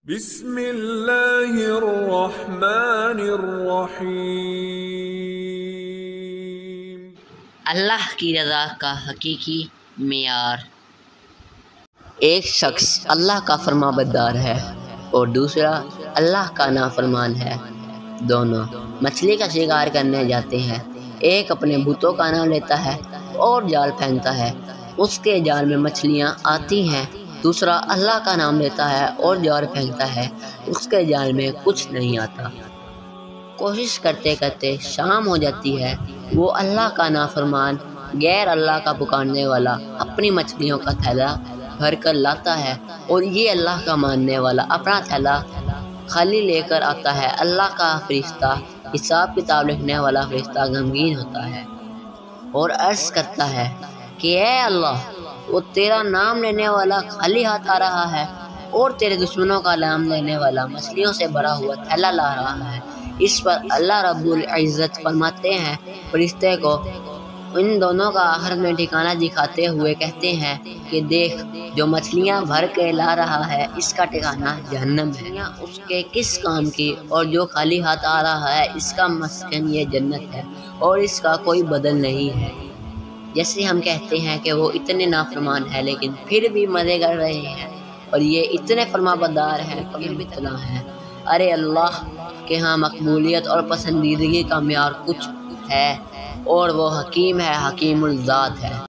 بسم اللہ الرحمن الرحیم۔ اللہ کی رضا کا حقیقی معیار۔ ایک شخص اللہ کا فرما بردار ہے اور دوسرا اللہ کا نافرمان ہے۔ دونوں مچھلی کا شکار کرنے جاتے ہیں۔ ایک اپنے بتوں کا نام لیتا ہے اور جال پھینکتا ہے، اس کے جال میں مچھلیاں آتی ہیں۔ دوسرا اللہ کا نام لیتا ہے اور جال پھینکتا ہے، اس کے جال میں کچھ نہیں آتا۔ کوشش کرتے کرتے شام ہو جاتی ہے۔ وہ اللہ کا نافرمان غیر اللہ کا پکارنے والا اپنی مچھلیوں کا تھیلا بھر کر لاتا ہے اور یہ اللہ کا ماننے والا اپنا تھیلا خالی لے کر آتا ہے۔ اللہ کا فرشتہ، حساب کتاب لکھنے والا فرشتہ غمگین ہوتا ہے اور عرض کرتا ہے کہ اے اللہ، وہ تیرا نام لینے والا خالی ہاتھ آ رہا ہے اور تیرے دشمنوں کا نام لینے والا مچھلیوں سے بھرا ہوا تھیلا لا رہا ہے۔ اس پر اللہ رب العزت فرماتے ہیں فرشتے کو، ان دونوں کا آخرت میں ٹھکانہ دکھاتے ہوئے کہتے ہیں کہ دیکھ، جو مچھلیاں بھر کے لا رہا ہے اس کا ٹھکانہ جہنم ہے، اس کے کس کام کی، اور جو خالی ہاتھ آ رہا ہے اس کا مسکن یہ جنت ہے اور اس کا کوئی بدل نہیں ہے۔ جیسے ہم کہتے ہیں کہ وہ اتنے نافرمان ہیں لیکن پھر بھی مزے کر رہے ہیں، اور یہ اتنے فرما بردار ہیں کہ بھی تنا ہیں۔ ارے اللہ کے ہاں مقبولیت اور پسندیدگی کا معیار کچھ ہے، اور وہ حکیم ہے، حکیم الذات ہے۔